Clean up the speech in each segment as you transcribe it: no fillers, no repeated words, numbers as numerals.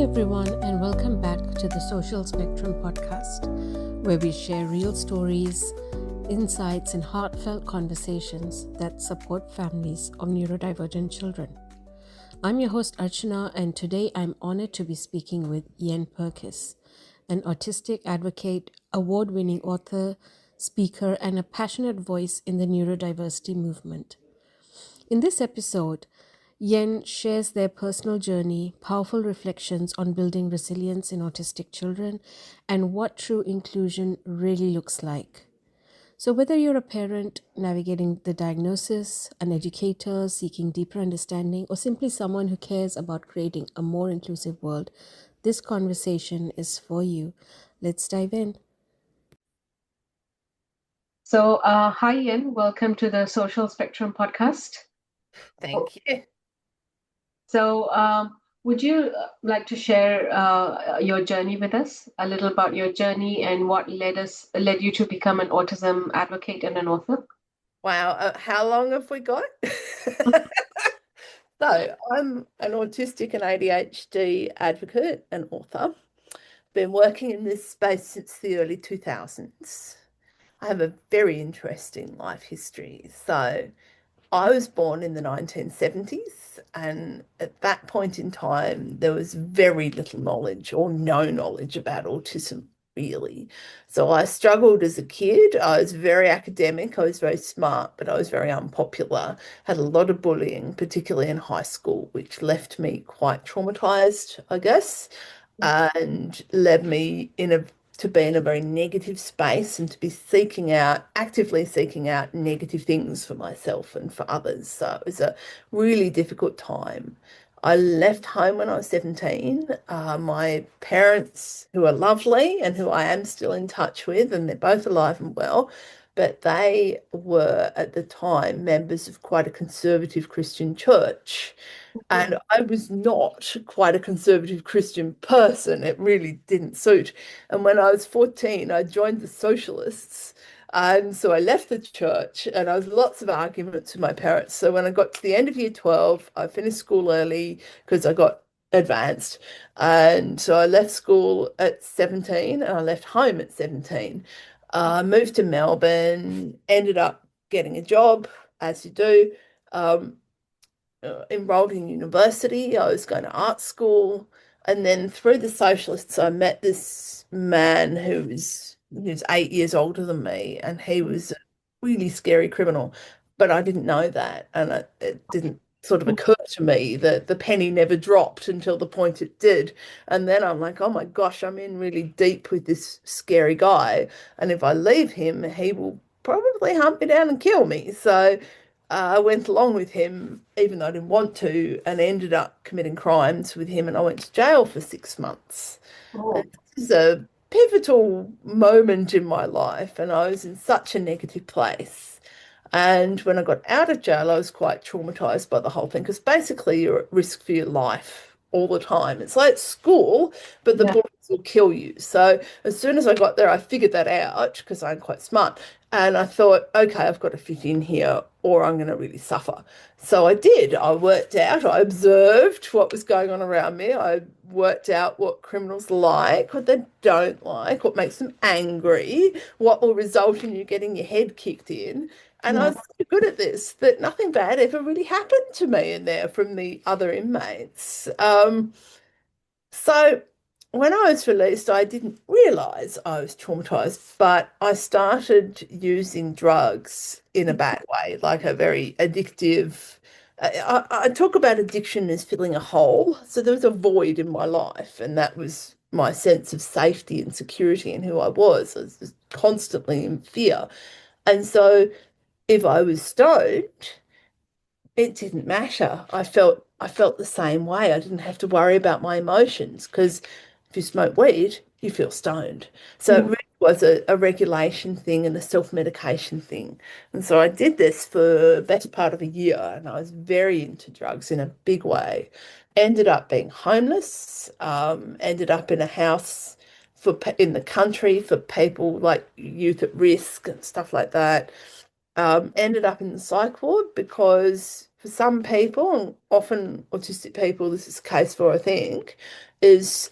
everyone, and welcome back to the Social Spectrum podcast, where we share real stories, insights, and heartfelt conversations that support families of neurodivergent children. I'm your host, Archana, and today I'm honored to be speaking with Yenn Purkis, an autistic advocate, award-winning author, speaker, and a passionate voice in the neurodiversity movement. In this episode, Yenn shares their personal journey, powerful reflections on building resilience in autistic children, and what true inclusion really looks like. So whether you're a parent navigating the diagnosis, an educator seeking deeper understanding, or simply someone who cares about creating a more inclusive world, this conversation is for you. Let's dive in. So, hi, Yenn. Welcome to the Social Spectrum podcast. Thank you. So, would you like to share your journey with us, a little about your journey and what led you to become an autism advocate and an author? Wow, how long have we got? So, I'm an autistic and ADHD advocate and author. Been working in this space since the early 2000s. I have a very interesting life history. So, I was born in the 1970s, and at that point in time, there was very little knowledge or no knowledge about autism, really. So I struggled as a kid. I was very academic, I was very smart, but I was very unpopular. Had a lot of bullying, particularly in high school, which left me quite traumatized, I guess, and led me to be in a very negative space and to be actively seeking out negative things for myself and for others. So it was a really difficult time. I left home when I was 17. My parents, who are lovely and who I am still in touch with, and they're both alive and well, but they were at the time members of quite a conservative Christian church. And I was not quite a conservative Christian person. It really didn't suit. And when I was 14, I joined the socialists. And so I left the church and I was lots of arguments with my parents. So when I got to the end of year 12, I finished school early because I got advanced. And so I left school at 17 and I left home at 17. Moved to Melbourne, ended up getting a job, as you do. Um, Enrolled in university. I was going to art school, and then through the socialists, I met this man who's 8 years older than me, and he was a really scary criminal. But I didn't know that, and it didn't sort of occur to me that the penny never dropped until the point it did. And then I'm like, oh my gosh, I'm in really deep with this scary guy, and if I leave him, he will probably hunt me down and kill me. So I went along with him, even though I didn't want to, and ended up committing crimes with him. And I went to jail for 6 months. Oh. And this is a pivotal moment in my life, and I was in such a negative place. And when I got out of jail, I was quite traumatized by the whole thing because basically you're at risk for your life all the time. It's like school, but the Yeah. bullies will kill you. So as soon as I got there, I figured that out because I'm quite smart. And I thought, okay, I've got to fit in here or I'm going to really suffer. So I did. I worked out, I observed what was going on around me. I worked out what criminals like, what they don't like, what makes them angry, what will result in you getting your head kicked in. And I Yeah. was so good at this that nothing bad ever really happened to me in there from the other inmates. So when I was released, I didn't realize I was traumatized, but I started using drugs in a bad way, like a very addictive. I talk about addiction as filling a hole. So there was a void in my life, and that was my sense of safety and security and who I was. I was just constantly in fear. And so if I was stoned, it didn't matter. I felt the same way. I didn't have to worry about my emotions because if you smoke weed, you feel stoned. So it Yeah. really was a regulation thing and a self-medication thing. And so I did this for the better part of a year and I was very into drugs in a big way. Ended up being homeless, ended up in a house in the country for people like youth at risk and stuff like that. Ended up in the psych ward because for some people, and often autistic people, this is the case for, I think, is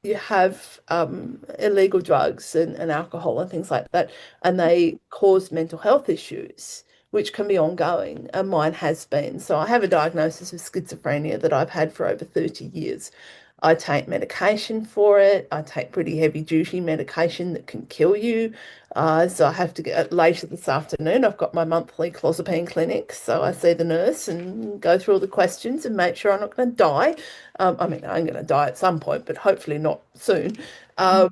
you have illegal drugs and alcohol and things like that, and they cause mental health issues, which can be ongoing, and mine has been. So I have a diagnosis of schizophrenia that I've had for over 30 years. I take medication for it. I take pretty heavy duty medication that can kill you. So I have to get later this afternoon. I've got my monthly clozapine clinic. So I see the nurse and go through all the questions and make sure I'm not going to die. I mean, I'm going to die at some point, but hopefully not soon. Um,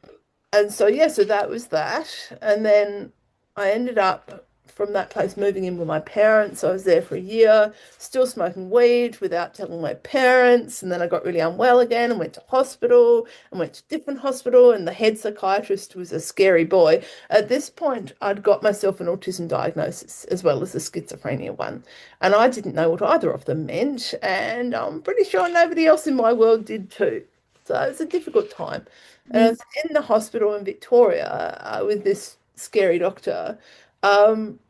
and so, yeah, so that was that. And then I ended up from that place moving in with my parents. I was there for a year, still smoking weed without telling my parents. And then I got really unwell again and went to hospital and went to a different hospital. And the head psychiatrist was a scary boy. At this point, I'd got myself an autism diagnosis as well as a schizophrenia one. And I didn't know what either of them meant. And I'm pretty sure nobody else in my world did too. So it was a difficult time. And I was in the hospital in Victoria with this scary doctor.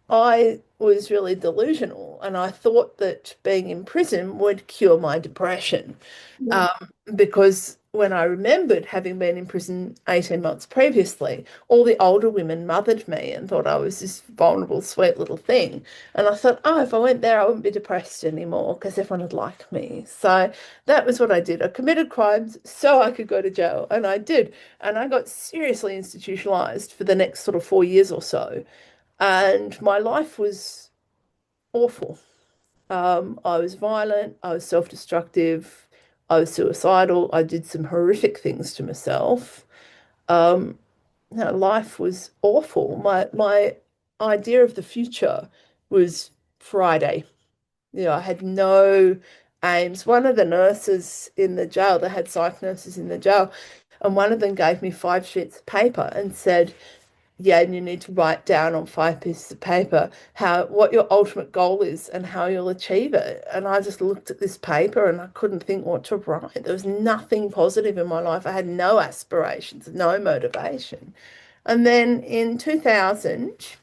I was really delusional, and I thought that being in prison would cure my depression. Yeah. Um, because when I remembered having been in prison 18 months previously, all the older women mothered me and thought I was this vulnerable, sweet little thing. And I thought, oh, if I went there, I wouldn't be depressed anymore because everyone would like me. So that was what I did. I committed crimes so I could go to jail, and I did. And I got seriously institutionalized for the next sort of 4 years or so. And my life was awful. I was violent, I was self-destructive, I was suicidal, I did some horrific things to myself. Um, Life was awful. My idea of the future was Friday. I had no aims. One of the nurses in the jail, they had psych nurses in the jail, and one of them gave me 5 sheets of paper and said, yeah, and you need to write down on 5 pieces of paper how what your ultimate goal is and how you'll achieve it. And I just looked at this paper and I couldn't think what to write. There was nothing positive in my life. I had no aspirations, no motivation. And then in 2000,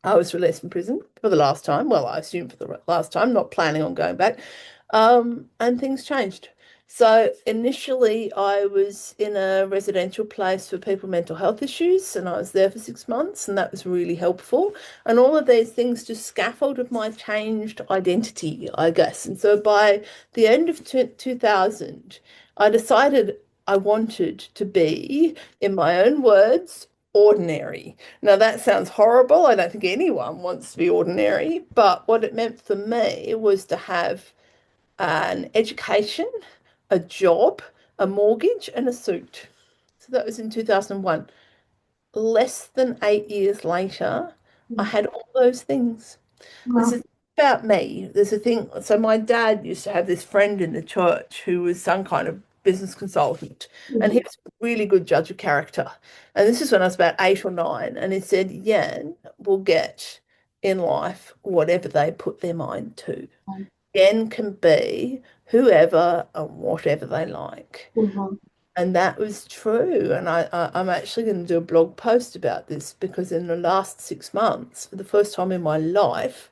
I was released from prison for the last time. Well, I assume for the last time, not planning on going back. And things changed. So initially, I was in a residential place for people with mental health issues, and I was there for 6 months, and that was really helpful. And all of these things just scaffolded my changed identity, I guess. And so by the end of 2000, I decided I wanted to be, in my own words, ordinary. Now, that sounds horrible. I don't think anyone wants to be ordinary, but what it meant for me was to have an education, a job, a mortgage, and a suit. So that was in 2001. Less than 8 years later, I had all those things. This Wow. is about me. There's a thing. So my dad used to have this friend in the church who was some kind of business consultant, and he Mhm. was a really good judge of character. And this is when I was about 8 or 9, and he said, Yan will get in life whatever they put their mind to. Yan can be whoever and whatever they like. Mhm. And that was true. And I'm actually going to do a blog post about this because in the last 6 months, for the first time in my life,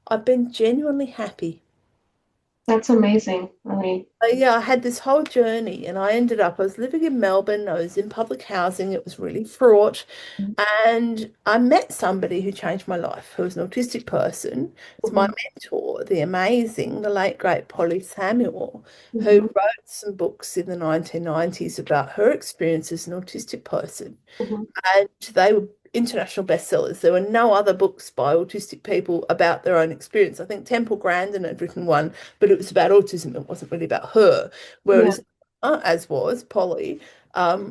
I've been genuinely happy. That's amazing. I mean, Yeah, I had this whole journey and I was living in Melbourne, I was in public housing, it was really fraught. And I met somebody who changed my life, who was an autistic person. It's my mhm, mentor, the amazing, the late, great Polly Samuel, who mhm, wrote some books in the 1990s about her experience as an autistic person. mhm, And they were international bestsellers. There were no other books by autistic people about their own experience. I think Temple Grandin had written one, but it was about autism. It wasn't really about her. yeah, Whereas, as was Polly,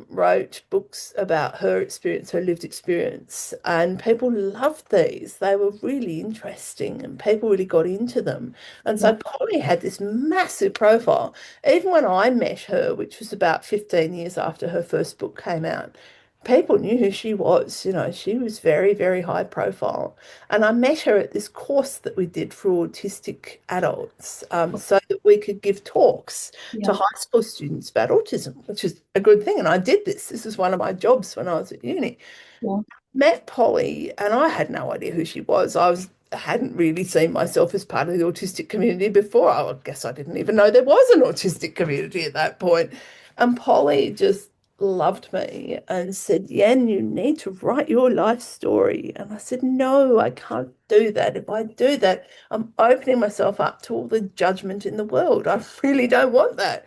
wrote books about her experience, her lived experience, and people loved these. They were really interesting, and people really got into them. And yeah, so Polly had this massive profile. Even when I met her, which was about 15 years after her first book came out, people knew who she was. She was very, very high profile. And I met her at this course that we did for autistic adults, so that we could give talks to yeah, high school students about autism, which is a good thing. And I did this. This was one of my jobs when I was at uni. yeah, Met Polly, and I had no idea who she was. I was hadn't really seen myself as part of the autistic community before. I guess I didn't even know there was an autistic community at that point. And Polly just loved me and said, Yenn, you need to write your life story. And I said, no, I can't do that. If I do that, I'm opening myself up to all the judgment in the world. I really don't want that.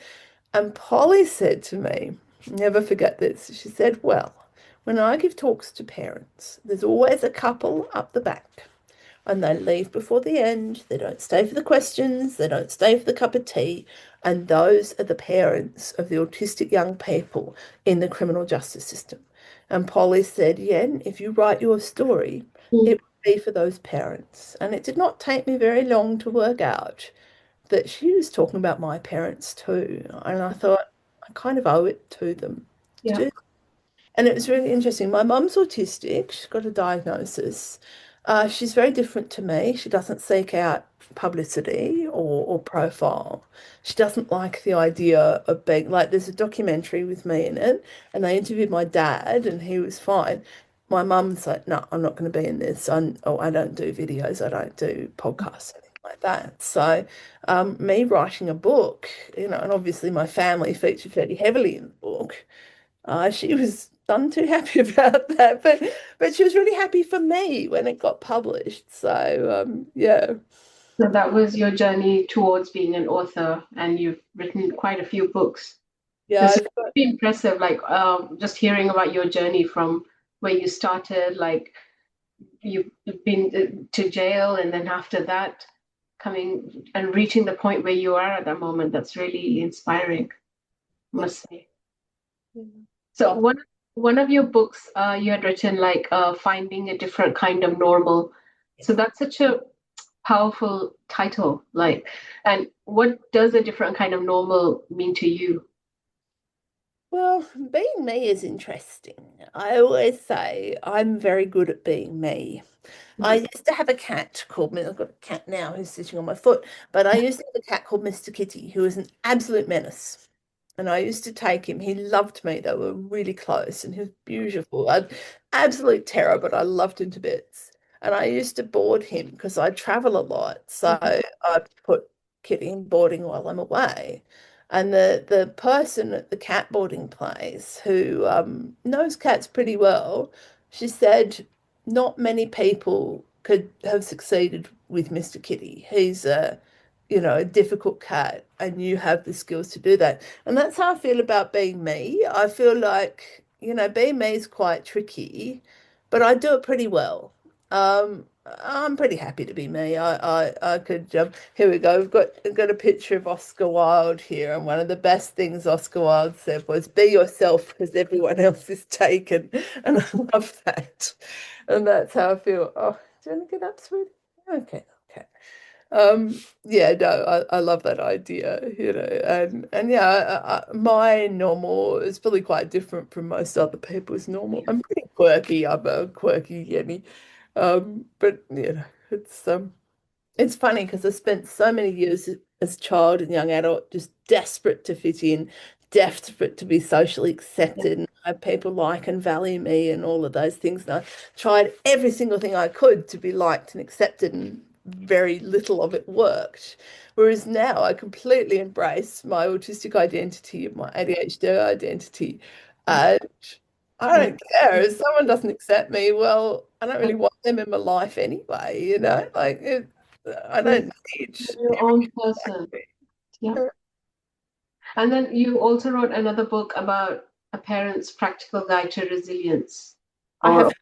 And Polly said to me, never forget this. She said, well, when I give talks to parents, there's always a couple up the back and they leave before the end. They don't stay for the questions, they don't stay for the cup of tea. And those are the parents of the autistic young people in the criminal justice system. And Polly said, Yenn, if you write your story, it Mm. would be for those parents. And it did not take me very long to work out that she was talking about my parents too. And I thought, I kind of owe it to them to Yeah. do. And it was really interesting. My mum's autistic. She's got a diagnosis. She's very different to me. She doesn't seek out publicity or profile. She doesn't like the idea of being like, there's a documentary with me in it, and they interviewed my dad, and he was fine. My mum's like, no, I'm not going to be in this. I don't do videos. I don't do podcasts, anything like that. So, me writing a book, and obviously my family featured fairly heavily in the book. She was none too happy about that, but she was really happy for me when it got published. So yeah, So that was your journey towards being an author, and you've written quite a few books. yeah, It's I've got, really impressive, like just hearing about your journey from where you started, like you've been to jail, and then after that, coming and reaching the point where you are at that moment. That's really inspiring, I yeah. must say. So Oh, one of your books, you had written like finding a different kind of normal. So that's such a powerful title. Like, and what does a different kind of normal mean to you? well, being me is interesting. I always say I'm very good at being me. I Mhm. used to have a cat called, I've got a cat now who's sitting on my foot, but I used to have a cat called Mr. Kitty, who was an absolute menace. And I used to take him. He loved me. They were really close and he was beautiful. Absolute terror, but I loved him to bits. And I used to board him because I travel a lot. So Mhm. I'd put Kitty in boarding while I'm away. And the person at the cat boarding place who knows cats pretty well, she said not many people could have succeeded with Mr. Kitty. He's a difficult cat, and you have the skills to do that. And that's how I feel about being me. I feel like, being me is quite tricky, but I do it pretty well. I'm pretty happy to be me. I could here we go. We've got a picture of Oscar Wilde here, and one of the best things Oscar Wilde said was, "Be yourself because everyone else is taken," and I love that. And that's how I feel. Oh, do you want to get up, sweetie? Okay, okay. Yeah, no, I love that idea, and yeah, my normal is probably quite different from most other people's normal. I'm pretty quirky. I'm a quirky Yenny. But it's funny because I spent so many years as child and young adult just desperate to fit in, desperate to be socially accepted and have people like and value me and all of those things. And I tried every single thing I could to be liked and accepted, and very little of it worked. Whereas now I completely embrace my autistic identity, my ADHD identity, and I Yeah. don't care if someone doesn't accept me. Well, I don't really want them in my life anyway, like I You're don't need your own person. Yeah. everything. And then you also wrote another book about a parent's practical guide to resilience I have or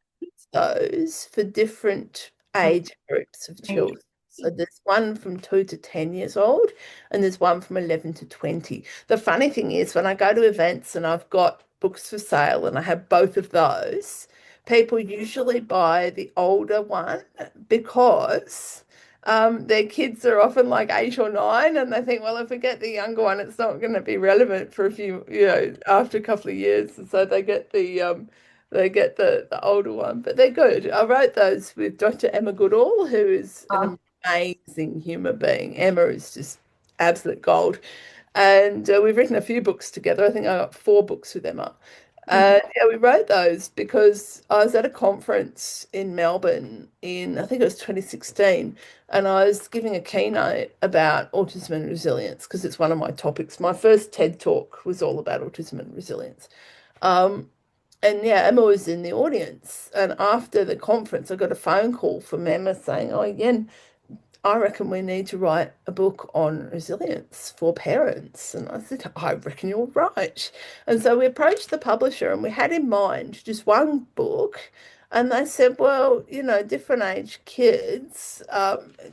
those for different age groups of age. children. So there's one from 2 to 10 years old, and there's one from 11 to 20. The funny thing is, when I go to events and I've got books for sale and I have both of those, people usually buy the older one because their kids are often like 8 or 9, and they think, well, if we get the younger one, it's not going to be relevant for a few, after a couple of years. And so they get the older one, but they're good. I wrote those with Dr. Emma Goodall, who is Uh, an amazing human being. Emma is just absolute gold. And we've written a few books together. I think I got 4 books with Emma. And yeah, we wrote those because I was at a conference in Melbourne in, I think it was 2016, and I was giving a keynote about autism and resilience because it's one of my topics. My first TED talk was all about autism and resilience. Um, and yeah, Emma was in the audience. And after the conference, I got a phone call from Emma saying, "Oh, Yen, I reckon we need to write a book on resilience for parents." And I said, "I reckon you're right." And so we approached the publisher and we had in mind just one book. And they said, "Well, different age kids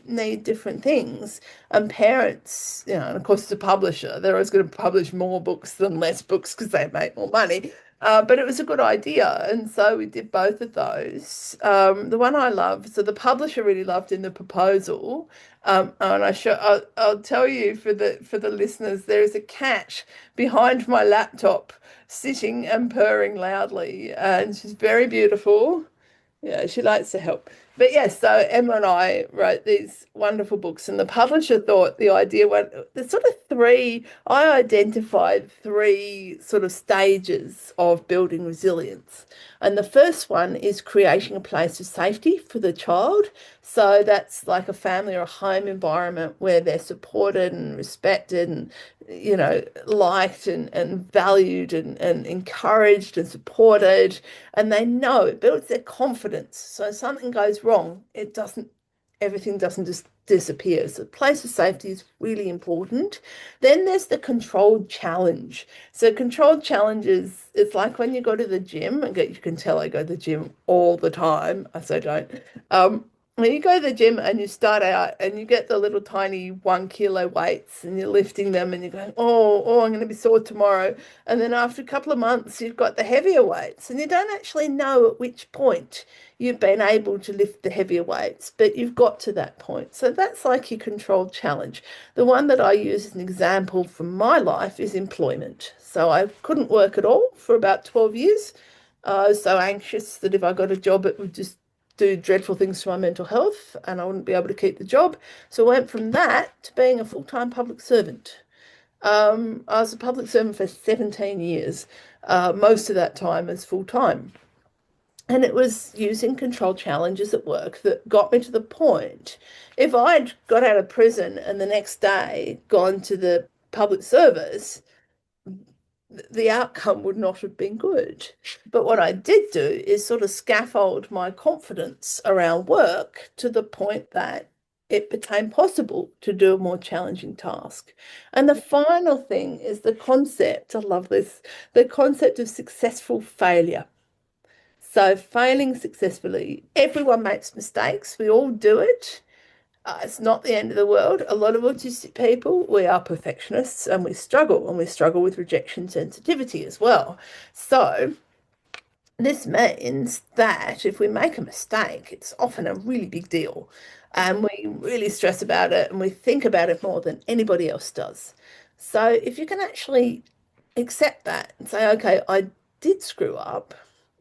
need different things. And parents, and of course, the publisher, they're always going to publish more books than less books because they make more money. But it was a good idea. And so we did both of those. The one I love, so the publisher really loved in the proposal. And I'll tell you for the listeners, there is a cat behind my laptop sitting and purring loudly, and she's very beautiful. Yeah, she likes to help. But yes, so Emma and I wrote these wonderful books, and the publisher thought the idea went, there's sort of three, I identified three sort of stages of building resilience. And the first one is creating a place of safety for the child. So that's like a family or a home environment where they're supported and respected and liked and valued and encouraged and supported, and they know it builds their confidence. So if something goes wrong, everything doesn't just disappear. So place of safety is really important. Then there's the controlled challenge. So controlled challenges, it's like when you go to the gym, and you can tell I go to the gym all the time. I so don't. When you go to the gym and you start out and you get the little tiny 1 kilo weights and you're lifting them and you're going, oh, I'm going to be sore tomorrow. And then after a couple of months, you've got the heavier weights and you don't actually know at which point you've been able to lift the heavier weights, but you've got to that point. So that's like your controlled challenge. The one that I use as an example from my life is employment. So I couldn't work at all for about 12 years. I was so anxious that if I got a job, it would just do dreadful things to my mental health and I wouldn't be able to keep the job. So I went from that to being a full-time public servant. I was a public servant for 17 years, most of that time as full-time. And it was using control challenges at work that got me to the point. If I'd got out of prison and the next day gone to the public service, the outcome would not have been good. But what I did do is sort of scaffold my confidence around work to the point that it became possible to do a more challenging task. And the final thing is the concept, I love this, the concept of successful failure. So failing successfully, everyone makes mistakes, we all do it. It's not the end of the world. A lot of autistic people, we are perfectionists and we struggle with rejection sensitivity as well. So this means that if we make a mistake, it's often a really big deal and we really stress about it and we think about it more than anybody else does. So if you can actually accept that and say, okay, I did screw up,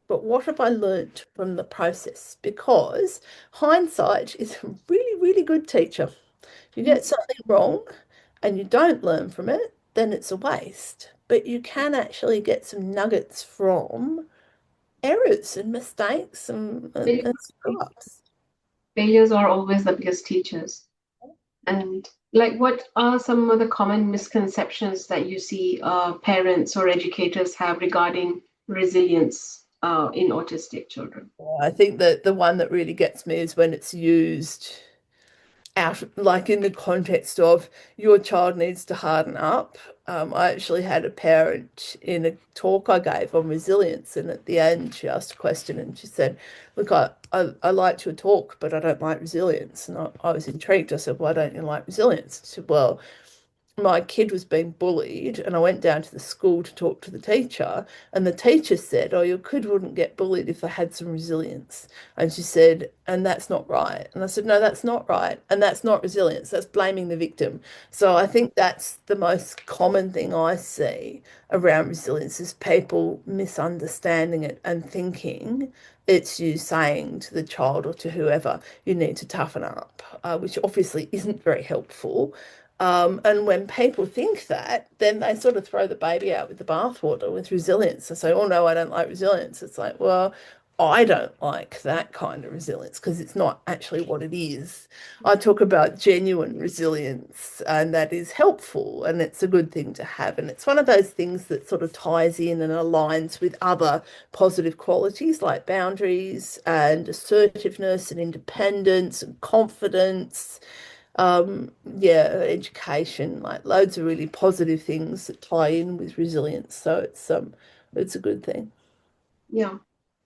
but what have I learnt from the process? Because hindsight is a really, really good teacher. If you get something wrong and you don't learn from it, then it's a waste. But you can actually get some nuggets from errors and mistakes and screw-ups. Failures are always the biggest teachers. And like, what are some of the common misconceptions that you see parents or educators have regarding resilience in autistic children? I think that the one that really gets me is when it's used out, like in the context of your child needs to harden up. I actually had a parent in a talk I gave on resilience, and at the end, she asked a question and she said, "Look, I liked your talk, but I don't like resilience." And I was intrigued. I said, "Why don't you like resilience?" She said, "Well, my kid was being bullied and I went down to the school to talk to the teacher and the teacher said, oh, your kid wouldn't get bullied if they had some resilience." And she said, "And that's not right." And I said, "No, that's not right. And that's not resilience. That's blaming the victim." So I think that's the most common thing I see around resilience is people misunderstanding it and thinking it's you saying to the child or to whoever, you need to toughen up, which obviously isn't very helpful. And when people think that, then they sort of throw the baby out with the bathwater with resilience. They say, oh no, I don't like resilience. It's like, well, I don't like that kind of resilience because it's not actually what it is. I talk about genuine resilience, and that is helpful and it's a good thing to have. And it's one of those things that sort of ties in and aligns with other positive qualities like boundaries and assertiveness and independence and confidence. Yeah, education, like loads of really positive things that tie in with resilience. So it's a good thing. Yeah.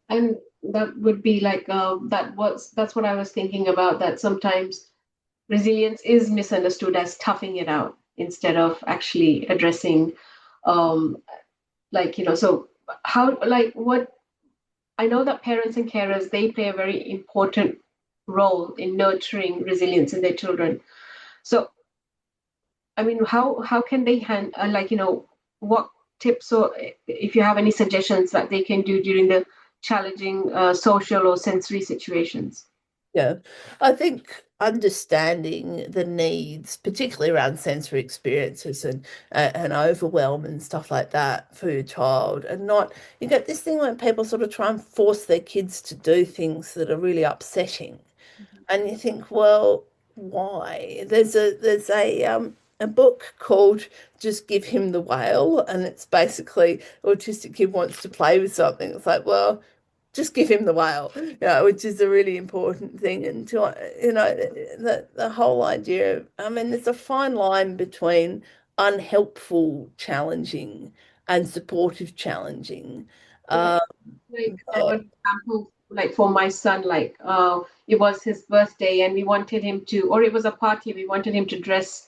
And that would be like that's what I was thinking about, that sometimes resilience is misunderstood as toughing it out instead of actually addressing um so how, like, what I know that parents and carers, they play a very important role in nurturing resilience in their children. So I mean, how can they what tips, or if you have any suggestions that they can do during the challenging social or sensory situations? Yeah, I think understanding the needs, particularly around sensory experiences and overwhelm and stuff like that for your child, and not you get this thing when people sort of try and force their kids to do things that are really upsetting. And you think, well, why? There's a book called Just Give Him the Whale, and it's basically autistic kid wants to play with something. It's like, well, just give him the whale, which is a really important thing. And to, the whole idea of, I mean, there's a fine line between unhelpful challenging and supportive challenging. Yeah. Uh, Like yeah. an example, like for my son, like it was his birthday and we wanted him to, or it was a party, we wanted him to dress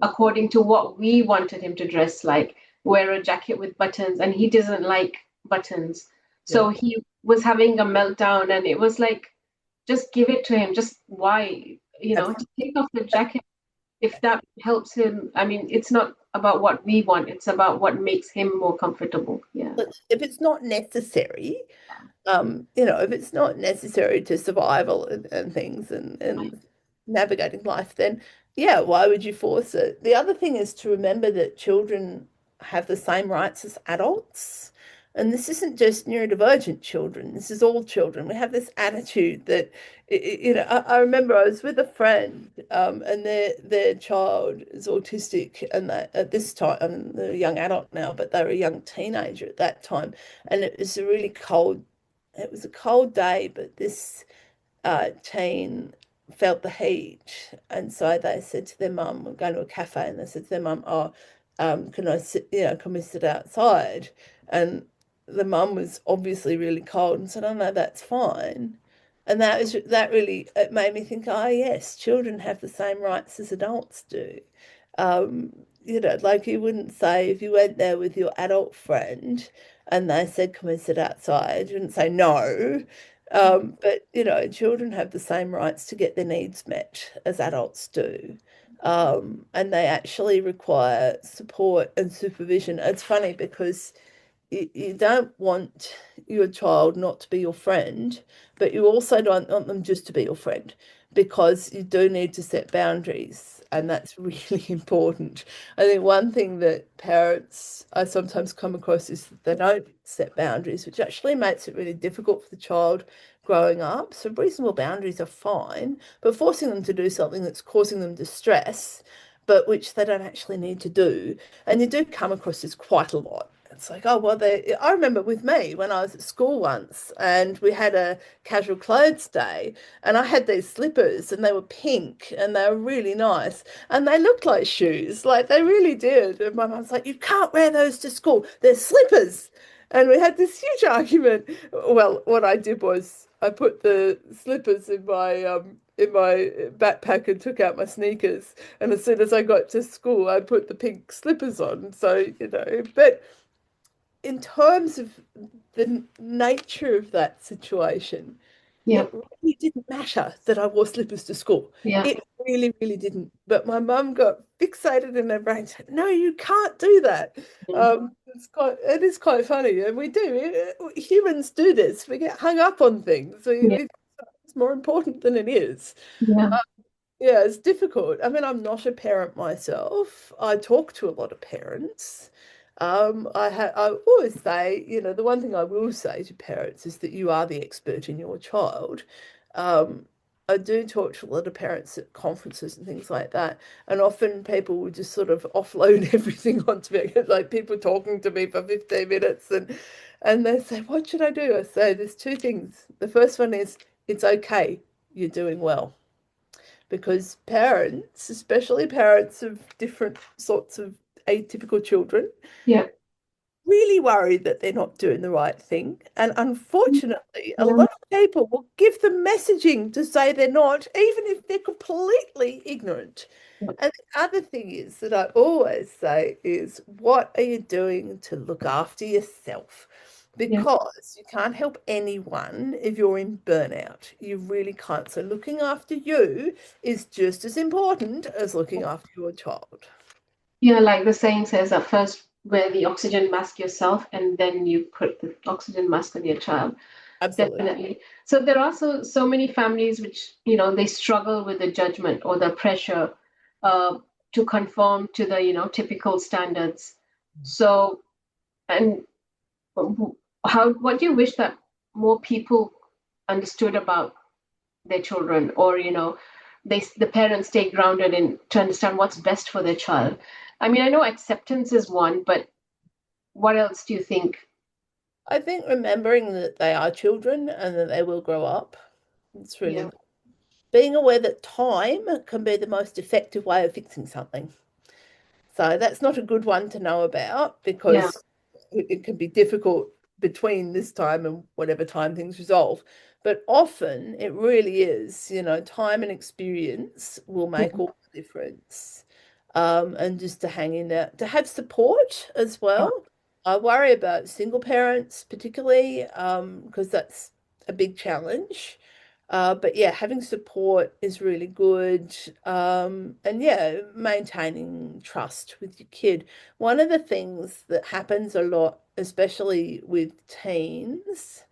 according to what we wanted him to dress, like wear a jacket with buttons, and he doesn't like buttons. Yeah. So he was having a meltdown, and it was like, just give it to him. Just why, just take off the jacket if that helps him. I mean, it's not about what we want, it's about what makes him more comfortable. Yeah. If it's not necessary, if it's not necessary to survival and things and navigating life, then yeah, why would you force it? The other thing is to remember that children have the same rights as adults. And this isn't just neurodivergent children, this is all children. We have this attitude that, I remember I was with a friend, and their child is autistic, and they, at this time, I mean, they're a young adult now, but they were a young teenager at that time. And it was a cold day, but this teen felt the heat. And so they said to their mum, we're going to a cafe, and they said to their mum, oh, can I sit, can we sit outside? And the mum was obviously really cold and said, oh, no, that's fine. And that really, it made me think, oh, yes, children have the same rights as adults do. Um, like you wouldn't say if you went there with your adult friend and they said, can we sit outside? You wouldn't say no. But children have the same rights to get their needs met as adults do. And they actually require support and supervision. It's funny because you don't want your child not to be your friend, but you also don't want them just to be your friend because you do need to set boundaries, and that's really important. I think one thing that parents I sometimes come across is that they don't set boundaries, which actually makes it really difficult for the child growing up. So reasonable boundaries are fine, but forcing them to do something that's causing them distress, but which they don't actually need to do, and you do come across this quite a lot. It's like, oh, well, I remember with me when I was at school once and we had a casual clothes day and I had these slippers and they were pink and they were really nice and they looked like shoes, like they really did. And my mum's like, you can't wear those to school. They're slippers. And we had this huge argument. Well, what I did was I put the slippers in my backpack and took out my sneakers. And as soon as I got to school, I put the pink slippers on. So, but in terms of the nature of that situation, Yeah. it really didn't matter that I wore slippers to school. Yeah. It really, really didn't. But my mum got fixated in her brain, said, no, you can't do that. It is quite funny. And we do. Humans do this. We get hung up on things. Yeah. It's more important than it is. Yeah. Yeah, it's difficult. I mean, I'm not a parent myself. I talk to a lot of parents. I always say, the one thing I will say to parents is that you are the expert in your child. Um, I do talk to a lot of parents at conferences and things like that, and often people will just sort of offload everything onto me, like people talking to me for 15 minutes, and they say, "What should I do?" I say, "There's two things. The first one is it's okay, you're doing well." Because parents, especially parents of different sorts of atypical children, Yeah. really worry that they're not doing the right thing. And unfortunately, a Yeah. lot of people will give them messaging to say they're not, even if they're completely ignorant. And the other thing is that I always say is, what are you doing to look after yourself? Yeah. Because you can't help anyone if you're in burnout. You really can't. So looking after you is just as important as looking after your child. Yeah, like the saying says, at first wear the oxygen mask yourself and then you put the oxygen mask on your child. Absolutely. Definitely. So there are so many families which, they struggle with the judgment or the pressure uh, to conform to the, typical standards. So, and what do you wish that more people understood about their children, or, the parents stay grounded in to understand what's best for their child? I mean, I know acceptance is one, but what else do you think? I think remembering that they are children and that they will grow up. It's really Yeah. important. Being aware that time can be the most effective way of fixing something. So that's not a good one to know about Yeah. because it can be difficult between this time and whatever time things resolve. But often it really is, time and experience will make Mhm. all the difference. And just to hang in there, to have support as Yeah. well. I worry about single parents particularly, because that's a big challenge. But yeah, having support is really good. And yeah, maintaining trust with your kid. One of the things that happens a lot, especially with teens,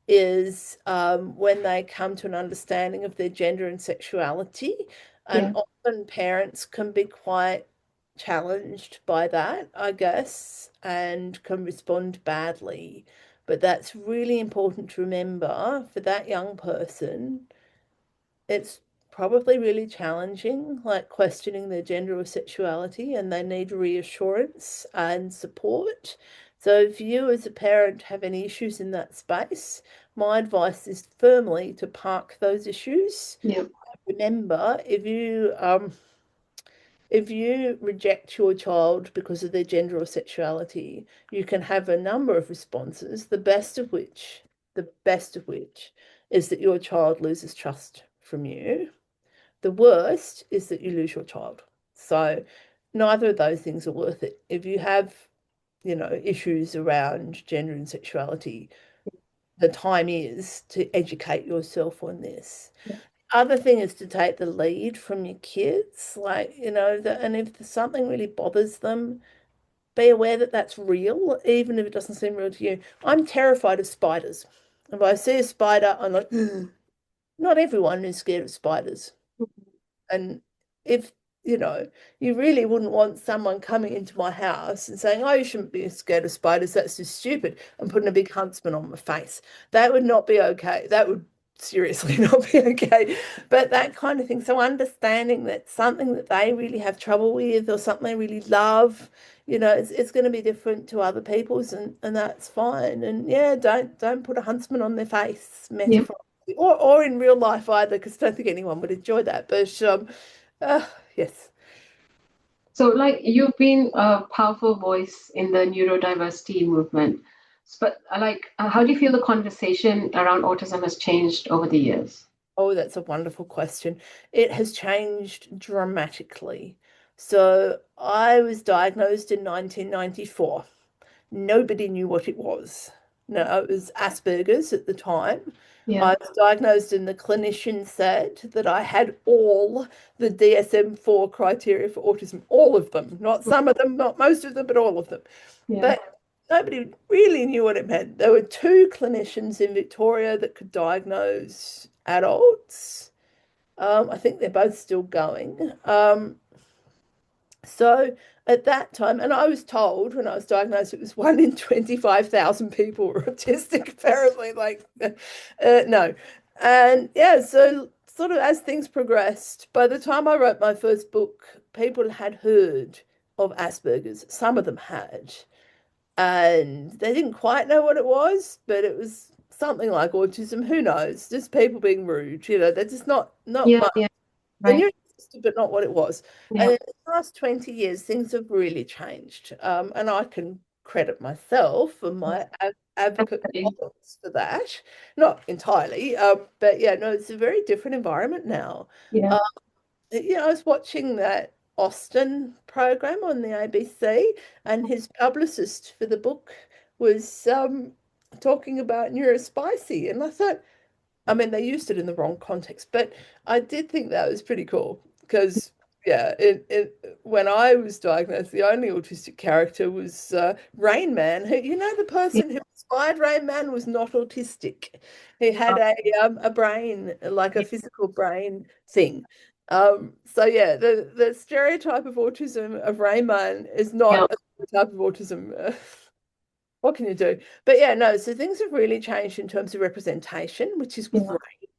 is when they come to an understanding of their gender and sexuality. And Yeah. often parents can be quite challenged by that, I guess, and can respond badly. But that's really important to remember for that young person. It's probably really challenging, like questioning their gender or sexuality, and they need reassurance and support. So, if you as a parent have any issues in that space, my advice is firmly to park those issues. Yeah. Remember, if you reject your child because of their gender or sexuality, you can have a number of responses, the best of which is that your child loses trust from you. The worst is that you lose your child. So neither of those things are worth it. If you have, issues around gender and sexuality, the time is to educate yourself on this. Other thing is to take the lead from your kids, like, and if something really bothers them, be aware that that's real, even if it doesn't seem real to you. I'm terrified of spiders. If I see a spider, I'm like, not everyone is scared of spiders. And if, you know, you really wouldn't want someone coming into my house and saying, "Oh, you shouldn't be scared of spiders, that's just stupid," and putting a big huntsman on my face. That would not be okay. That would seriously not be okay. But that kind of thing. So understanding that something that they really have trouble with or something they really love, it's going to be different to other people's, and that's fine. And yeah, don't put a huntsman on their face, Yeah. metaphor or in real life either, because I don't think anyone would enjoy that. But uh, yes. So, like, you've been a powerful voice in the neurodiversity movement, but how do you feel the conversation around autism has changed over the years? Oh, that's a wonderful question. It has changed dramatically. So I was diagnosed in 1994. Nobody knew what it was. No, it was Asperger's at the time. Yeah. I was diagnosed, and the clinician said that I had all the DSM-4 criteria for autism, all of them, not some of them, not most of them, but all of them. Yeah. But nobody really knew what it meant. There were two clinicians in Victoria that could diagnose adults. I think they're both still going. So at that time, and I was told when I was diagnosed, it was 1 in 25,000 people were autistic, apparently, no. And yeah, so sort of as things progressed, by the time I wrote my first book, people had heard of Asperger's. Some of them had, and they didn't quite know what it was, but it was something like autism. Who knows? Just people being rude, they're just not Yeah, much. yeah, They right. knew it existed, but not what it was. Yeah, And in the last 20 years, things have really changed. And I can credit myself for my advocate definitely. qualities for that. Not entirely, but yeah, no, it's a very different environment now. Yeah. Um, I was watching that Austen program on the ABC, and his publicist for the book was talking about neurospicy. And I thought, I mean, they used it in the wrong context, but I did think that was pretty cool because, yeah, when I was diagnosed, the only autistic character was Rain Man. Who, the Yeah. person who inspired Rain Man was not autistic. He had a brain, like a physical brain thing. So yeah, the stereotype of autism of Rain Man is Yeah. not a stereotype of autism. What can you do? But yeah, no, so things have really changed in terms of representation, which is Yeah. great.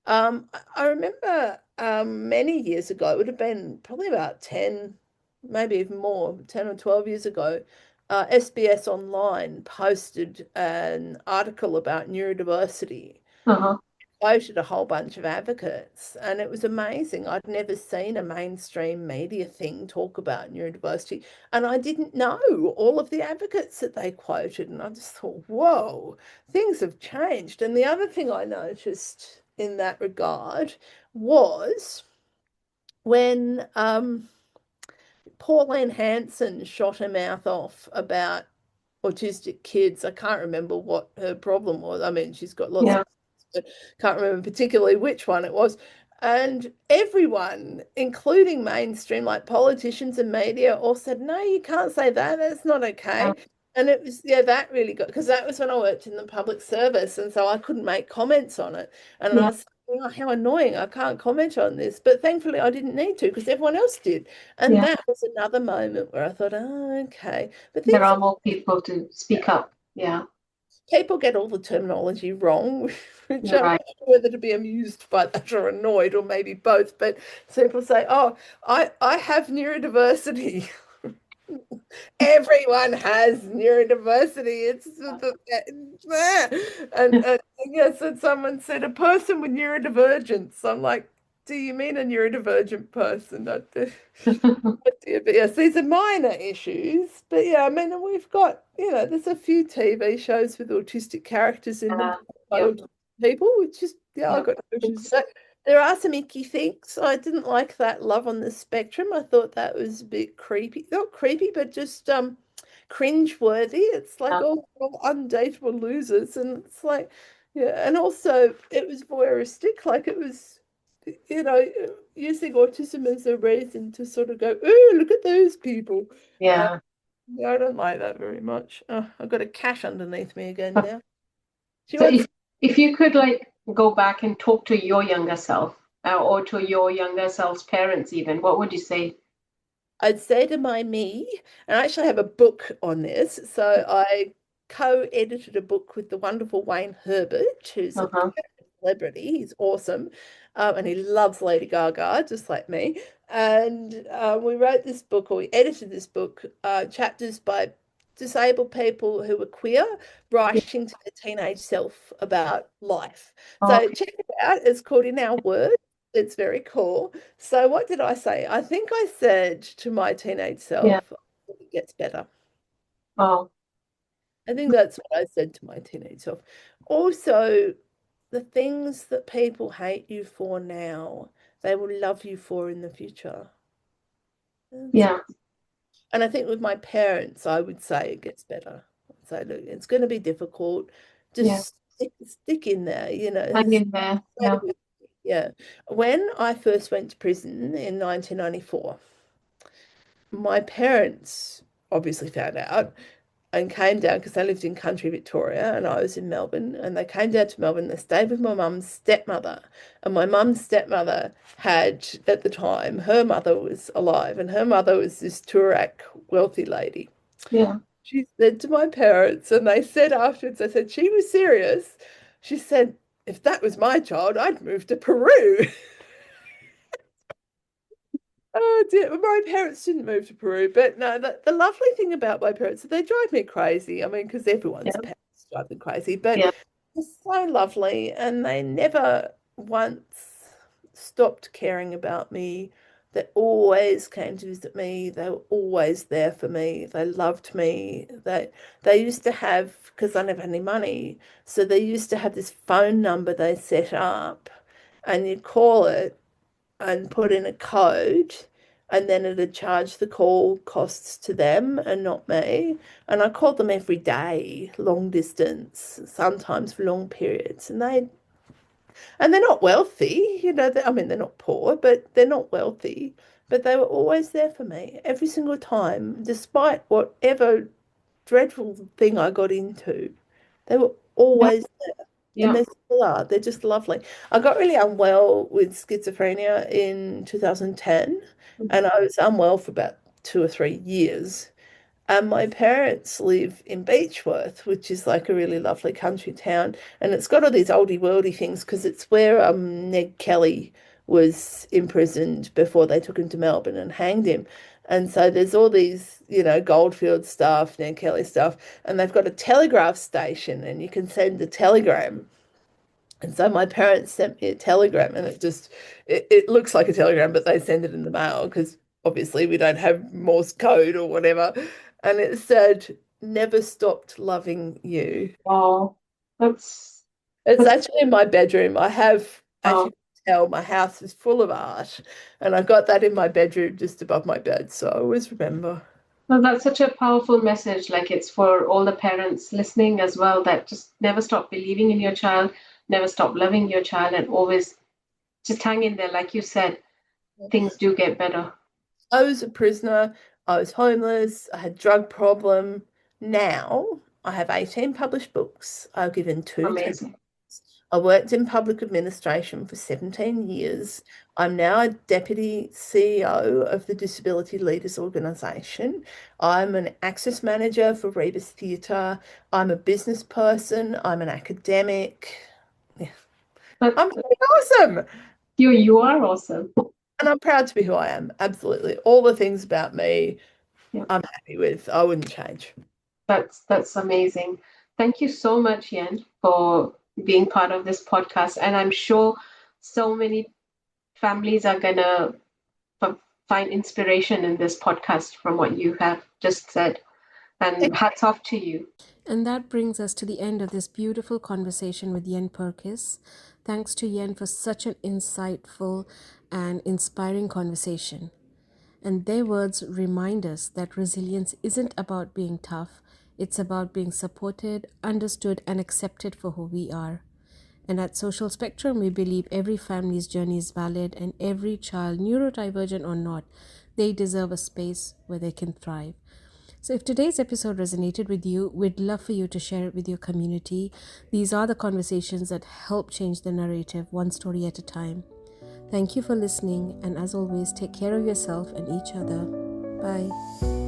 I remember many years ago, it would have been probably about 10, maybe even more, 10 or 12 years ago, SBS Online posted an article about neurodiversity, Uh-huh. quoted a whole bunch of advocates, and it was amazing. I'd never seen a mainstream media thing talk about neurodiversity, and I didn't know all of the advocates that they quoted, and I just thought, whoa, things have changed. And the other thing I noticed in that regard was when Pauline Hanson shot her mouth off about autistic kids. I can't remember what her problem was. I mean, she's got lots of, Yeah. but can't remember particularly which one it was. And everyone, including mainstream, like politicians and media, all said, no, you can't say that. That's not Yeah. okay. And it was, yeah, that really got, because that was when I worked in the public service. And so I couldn't make comments on it. And I Yeah. was thinking, oh, how annoying. I can't comment on this. But thankfully, I didn't need to because everyone else did. And Yeah. that was another moment where I thought, oh, okay. But There things are more people to speak up. Yeah. people get all the terminology wrong, which You're I'm right. not sure whether to be amused by that or annoyed or maybe both. But people say, "Oh, I have neurodiversity." Everyone has neurodiversity. And yes, and someone said a person with neurodivergence. I'm like, do you mean a neurodivergent person? Dear, but yes, these are minor issues. But yeah, I mean, we've got, there's a few TV shows with autistic characters in them by Yeah. autistic people, which is, yeah, I've Yeah. got no issues. It's But there are some icky things. I didn't like that Love on the Spectrum. I thought that was a bit creepy. Not creepy, but just cringe-worthy. It's like yeah. all undateable losers. And it's like, yeah, and also it was voyeuristic, like it was you know, using autism as a reason to sort of go, oh, look at those people. Uh, Yeah. yeah, I don't like that very much. Oh, I've got a cat underneath me again now. She So wants, if you could like go back and talk to your younger self, or to your younger self's parents even, what would you say? I'd say to my me, and I actually have a book on this. So I co-edited a book with the wonderful Wayne Herbert, who's a Uh-huh. celebrity. He's awesome. And he loves Lady Gaga, just like me. And we wrote this book, or we edited this book, chapters by disabled people who were queer, Yeah. writing to their teenage self about life. So Okay. check it out. It's called In Our Words. It's very cool. So what did I say? I think I said to my teenage Yeah. self, it gets better. Oh, I think that's what I said to my teenage self. Also, the things that people hate you for now, they will love you for in the future. yeah. And I think with my parents, I would say it gets better. I'd say, look, it's going to be difficult. Yeah. Just stick in there, Hang in there. Yeah. Yeah. When I first went to prison in 1994, my parents obviously found out. and came down because they lived in country Victoria and I was in Melbourne. And they came down to Melbourne. They stayed with my mum's stepmother. And my mum's stepmother had, at the time, her mother was alive, and her mother was this Tuareg wealthy lady. Yeah. She said to my parents, and they said afterwards, I said, she was serious. She said, if that was my child, I'd move to Peru. Oh dear, well, my parents didn't move to Peru, but no, the lovely thing about my parents, they drive me crazy. I mean, because everyone's Yeah. parents drive them crazy, but Yeah. they're so lovely, and they never once stopped caring about me. They always came to visit me. They were always there for me. They loved me. They used to have, because I never had any money, so they used to have this phone number they set up, and you'd call it and put in a code, and then it'd charge the call costs to them and not me. And I called them every day, long distance, sometimes for long periods, and they're not wealthy, I mean, they're not poor, but they're not wealthy. But they were always there for me every single time, despite whatever dreadful thing I got into. They were always there, and Yeah. they still are. They're just lovely. I got really unwell with schizophrenia in 2010, and I was unwell for about 2 or 3 years. And my parents live in Beechworth, which is like a really lovely country town. And it's got all these oldie worldy things because it's where Ned Kelly was imprisoned before they took him to Melbourne and hanged him. And so there's all these, Goldfield stuff, Ned Kelly stuff, and they've got a telegraph station and you can send a telegram. And so my parents sent me a telegram, and it looks like a telegram, but they send it in the mail because obviously we don't have Morse code or whatever. And it said, never stopped loving you. Wow. It's That's actually in my bedroom. As wow. you can tell, my house is full of art, and I got that in my bedroom just above my bed. So I always remember. Well, that's such a powerful message. Like it's for all the parents listening as well, that just never stop believing in your child, never stop loving your child, and always just hang in there. Like you said, things do get better. I was a prisoner. I was homeless. I had drug problem. Now I have 18 published books. I've given two TED. Amazing. I worked in public administration for 17 years. I'm now a deputy CEO of the Disability Leaders Organisation. I'm an access manager for Rebus Theatre. I'm a business person. I'm an academic. Yeah. But I'm awesome. you are awesome. And I'm proud to be who I am. Absolutely. All the things about me, Yeah. I'm happy with. I wouldn't change. That's amazing. Thank you so much, Yenn, for being part of this podcast. And I'm sure so many families are gonna find inspiration in this podcast from what you have just said. And hats off to you. And that brings us to the end of this beautiful conversation with Yenn Purkis. Thanks to Yenn for such an insightful and inspiring conversation. And their words remind us that resilience isn't about being tough, it's about being supported, understood, and accepted for who we are. And at Social Spectrum, we believe every family's journey is valid, and every child, neurodivergent or not, they deserve a space where they can thrive. So if today's episode resonated with you, we'd love for you to share it with your community. These are the conversations that help change the narrative, one story at a time. Thank you for listening, and as always, take care of yourself and each other. Bye.